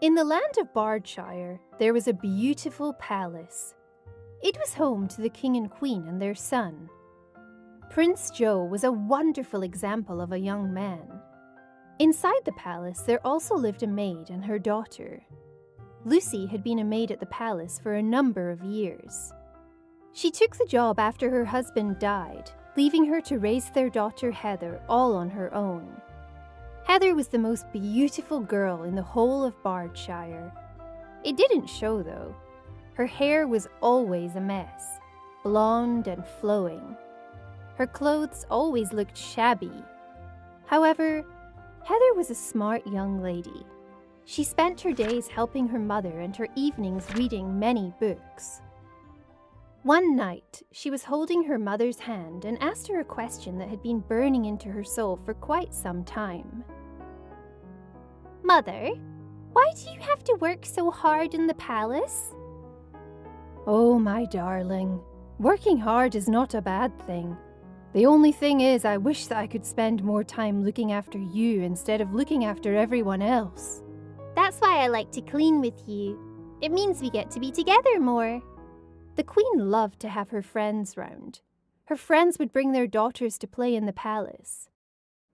In the land of Bardshire, there was a beautiful palace. It was home to the king and queen and their son. Prince Joe was a wonderful example of a young man. Inside the palace, there also lived a maid and her daughter. Lucy had been a maid at the palace for a number of years. She took the job after her husband died, leaving her to raise their daughter Heather all on her own. Heather was the most beautiful girl in the whole of Bardshire. It didn't show, though. Her hair was always a mess, blonde and flowing. Her clothes always looked shabby. However, Heather was a smart young lady. She spent her days helping her mother and her evenings reading many books. One night, she was holding her mother's hand and asked her a question that had been burning into her soul for quite some time. "Mother, why do you have to work so hard in the palace?" "Oh, my darling, working hard is not a bad thing. The only thing is I wish that I could spend more time looking after you instead of looking after everyone else." "That's why I like to clean with you. It means we get to be together more." The queen loved to have her friends round. Her friends would bring their daughters to play in the palace.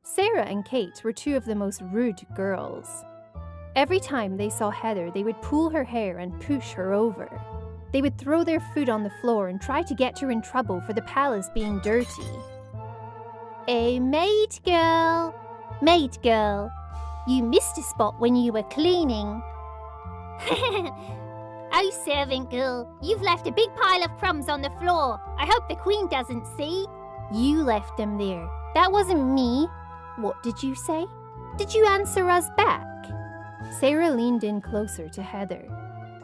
Sarah and Kate were two of the most rude girls. Every time they saw Heather, they would pull her hair and push her over. They would throw their food on the floor and try to get her in trouble for the palace being dirty. "Oh, maid girl, you missed a spot when you were cleaning." "Oh, servant girl, you've left a big pile of crumbs on the floor. I hope the queen doesn't see." "You left them there. That wasn't me." "What did you say? Did you answer us back?" Sarah leaned in closer to Heather.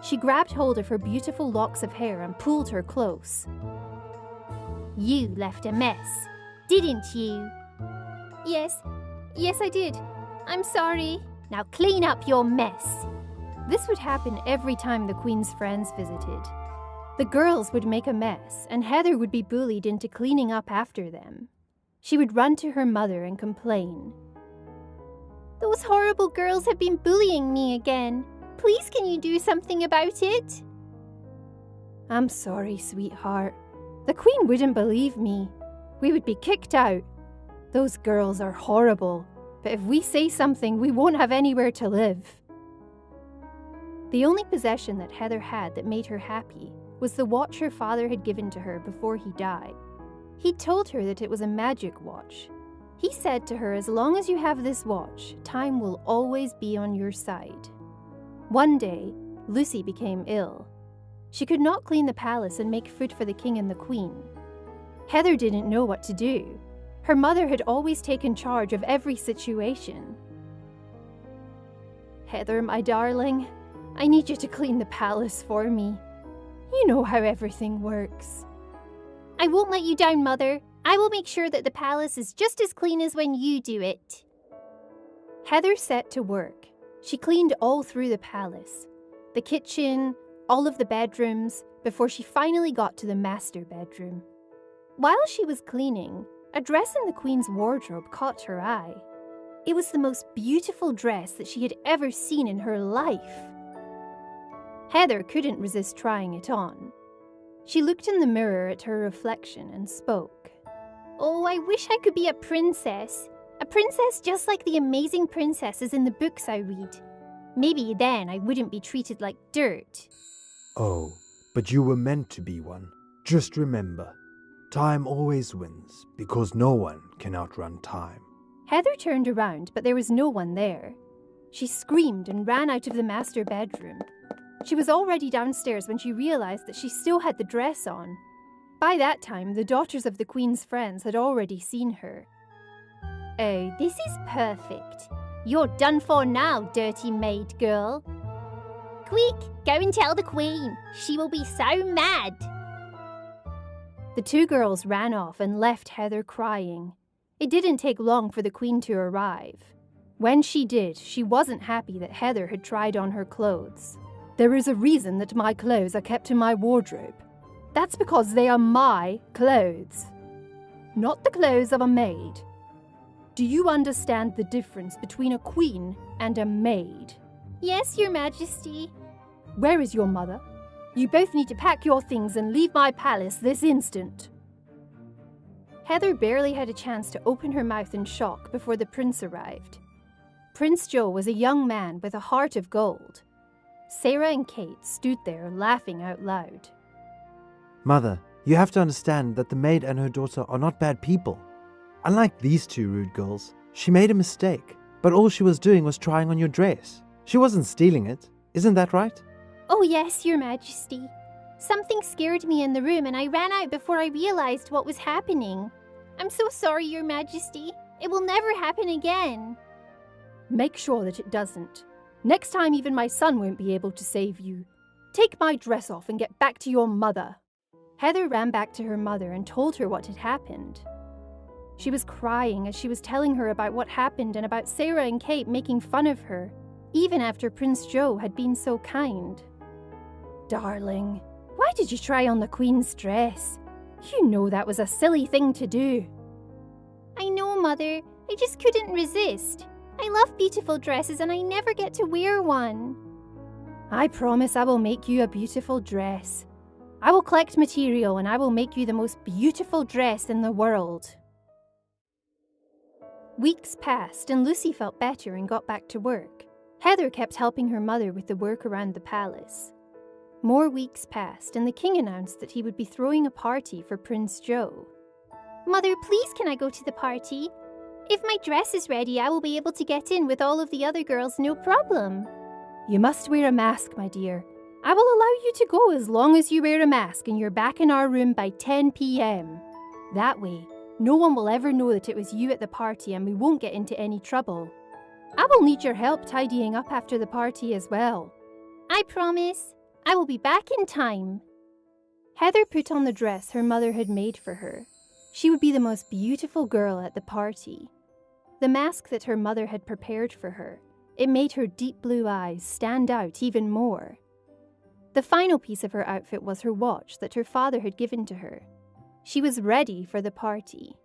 She grabbed hold of her beautiful locks of hair and pulled her close. "You left a mess, didn't you?" Yes, I did. I'm sorry." "Now clean up your mess." This would happen every time the queen's friends visited. The girls would make a mess, and Heather would be bullied into cleaning up after them. She would run to her mother and complain. "Those horrible girls have been bullying me again. Please, can you do something about it?" "I'm sorry, sweetheart. The queen wouldn't believe me. We would be kicked out. Those girls are horrible, but if we say something, we won't have anywhere to live." The only possession that Heather had that made her happy was the watch her father had given to her before he died. He'd told her that it was a magic watch. He said to her, as long as you have this watch, time will always be on your side. One day, Lucy became ill. She could not clean the palace and make food for the king and the queen. Heather didn't know what to do. Her mother had always taken charge of every situation. "Heather, my darling, I need you to clean the palace for me. You know how everything works." "I won't let you down, Mother. I will make sure that the palace is just as clean as when you do it." Heather set to work. She cleaned all through the palace, the kitchen, all of the bedrooms, before she finally got to the master bedroom. While she was cleaning, a dress in the queen's wardrobe caught her eye. It was the most beautiful dress that she had ever seen in her life. Heather couldn't resist trying it on. She looked in the mirror at her reflection and spoke. "Oh, I wish I could be a princess. A princess just like the amazing princesses in the books I read. Maybe then I wouldn't be treated like dirt." "Oh, but you were meant to be one. Just remember, time always wins because no one can outrun time." Heather turned around, but there was no one there. She screamed and ran out of the master bedroom. She was already downstairs when she realized that she still had the dress on. By that time, the daughters of the queen's friends had already seen her. "Oh, this is perfect. You're done for now, dirty maid girl. Quick, go and tell the queen. She will be so mad." The two girls ran off and left Heather crying. It didn't take long for the queen to arrive. When she did, she wasn't happy that Heather had tried on her clothes. "There is a reason that my clothes are kept in my wardrobe. That's because they are my clothes, not the clothes of a maid. Do you understand the difference between a queen and a maid?" Yes, Your Majesty. Where is your mother? You both need to pack your things and leave my palace this instant. Heather barely had a chance to open her mouth in shock before the prince arrived. Prince Joe was a young man with a heart of gold. Sarah and Kate stood there laughing out loud. Mother, you have to understand that the maid and her daughter are not bad people. Unlike these two rude girls, she made a mistake, but all she was doing was trying on your dress. She wasn't stealing it, isn't that right? Oh yes, Your Majesty. Something scared me in the room and I ran out before I realized what was happening. I'm so sorry, Your Majesty. It will never happen again. Make sure that it doesn't. Next time even my son won't be able to save you. Take my dress off and get back to your mother. Heather ran back to her mother and told her what had happened. She was crying as she was telling her about what happened and about Sarah and Kate making fun of her, even after Prince Joe had been so kind. Darling, why did you try on the Queen's dress? You know that was a silly thing to do. I know, Mother. I just couldn't resist. I love beautiful dresses and I never get to wear one. I promise I will make you a beautiful dress. I will collect material and I will make you the most beautiful dress in the world. Weeks passed and Lucy felt better and got back to work. Heather kept helping her mother with the work around the palace. More weeks passed and the king announced that he would be throwing a party for Prince Joe. Mother, please can I go to the party? If my dress is ready, I will be able to get in with all of the other girls, no problem. You must wear a mask, my dear. I will allow you to go as long as you wear a mask and you're back in our room by 10 p.m. That way, no one will ever know that it was you at the party and we won't get into any trouble. I will need your help tidying up after the party as well. I promise. I will be back in time. Heather put on the dress her mother had made for her. She would be the most beautiful girl at the party. The mask that her mother had prepared for her, it made her deep blue eyes stand out even more. The final piece of her outfit was her watch that her father had given to her. She was ready for the party.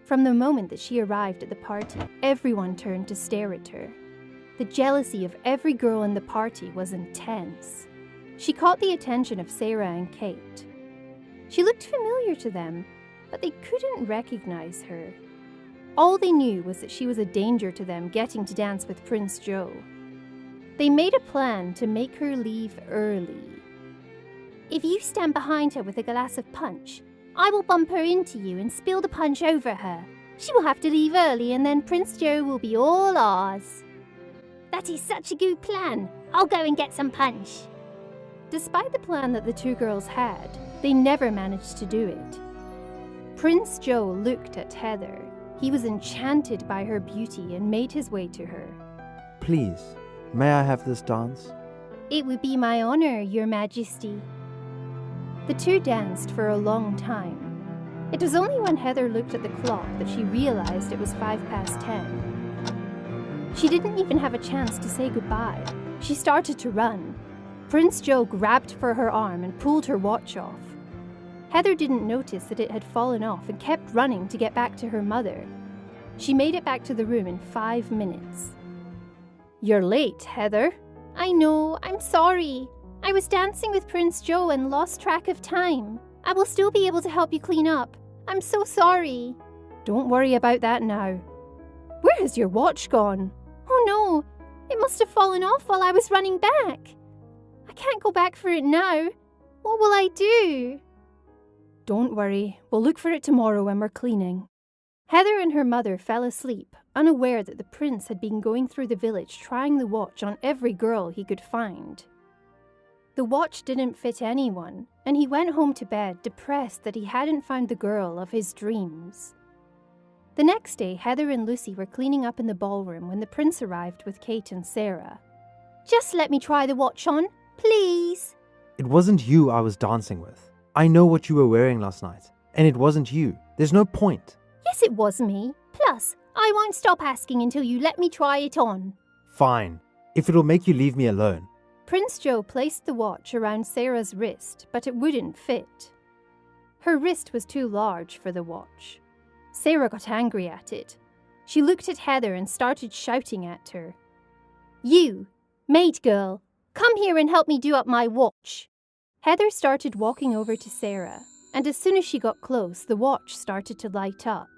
From the moment that she arrived at the party, everyone turned to stare at her. The jealousy of every girl in the party was intense. She caught the attention of Sarah and Kate. She looked familiar to them, but they couldn't recognize her. All they knew was that she was a danger to them getting to dance with Prince Joe. They made a plan to make her leave early. If you stand behind her with a glass of punch, I will bump her into you and spill the punch over her. She will have to leave early and then Prince Joe will be all ours. That is such a good plan. I'll go and get some punch. Despite the plan that the two girls had, they never managed to do it. Prince Joe looked at Heather. He was enchanted by her beauty and made his way to her. Please, may I have this dance? It would be my honor, Your Majesty. The two danced for a long time. It was only when Heather looked at the clock that she realized it was 10:05. She didn't even have a chance to say goodbye. She started to run. Prince Joe grabbed for her arm and pulled her watch off. Heather didn't notice that it had fallen off and kept running to get back to her mother. She made it back to the room in 5 minutes. You're late, Heather. I know, I'm sorry. I was dancing with Prince Joe and lost track of time. I will still be able to help you clean up. I'm so sorry. Don't worry about that now. Where has your watch gone? Oh no, it must have fallen off while I was running back. I can't go back for it now. What will I do? Don't worry, we'll look for it tomorrow when we're cleaning. Heather and her mother fell asleep, unaware that the prince had been going through the village trying the watch on every girl he could find. The watch didn't fit anyone, and he went home to bed depressed that he hadn't found the girl of his dreams. The next day, Heather and Lucy were cleaning up in the ballroom when the prince arrived with Kate and Sarah. Just let me try the watch on, please. It wasn't you I was dancing with. I know what you were wearing last night, and it wasn't you. There's no point. Yes, it was me. Plus, I won't stop asking until you let me try it on. Fine, if it'll make you leave me alone. Prince Joe placed the watch around Sarah's wrist, but it wouldn't fit. Her wrist was too large for the watch. Sarah got angry at it. She looked at Heather and started shouting at her. You! Maid girl, come here and help me do up my watch. Heather started walking over to Sarah, and as soon as she got close, the watch started to light up.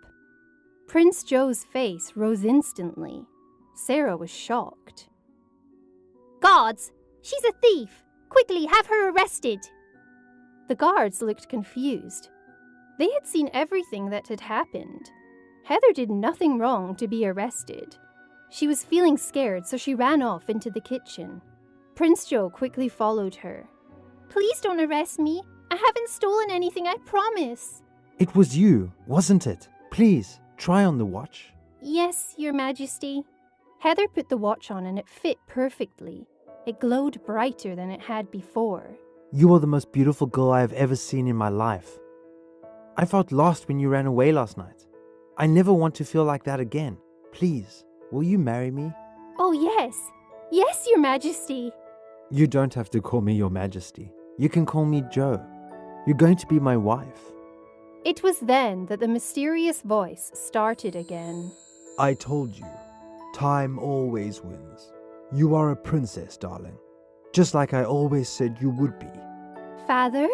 Prince Joe's face rose instantly. Sarah was shocked. Guards! She's a thief! Quickly, have her arrested! The guards looked confused. They had seen everything that had happened. Heather did nothing wrong to be arrested. She was feeling scared, so she ran off into the kitchen. Prince Joe quickly followed her. Please don't arrest me. I haven't stolen anything, I promise. It was you, wasn't it? Please, try on the watch. Yes, Your Majesty. Heather put the watch on and it fit perfectly. It glowed brighter than it had before. You are the most beautiful girl I have ever seen in my life. I felt lost when you ran away last night. I never want to feel like that again. Please, will you marry me? Oh, yes. Yes, Your Majesty. You don't have to call me Your Majesty. You can call me Joe. You're going to be my wife. It was then that the mysterious voice started again. I told you, time always wins. You are a princess, darling. Just like I always said you would be. Father?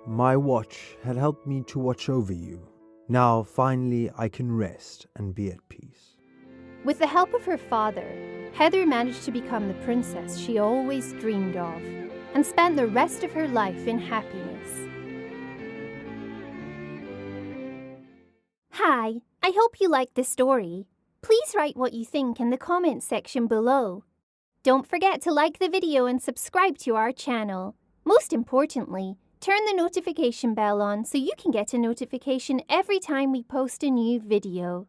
My watch had helped me to watch over you. Now, finally, I can rest and be at peace. With the help of her father, Heather managed to become the princess she always dreamed of and spent the rest of her life in happiness. Hi, I hope you liked the story. Please write what you think in the comments section below. Don't forget to like the video and subscribe to our channel. Most importantly, turn the notification bell on so you can get a notification every time we post a new video.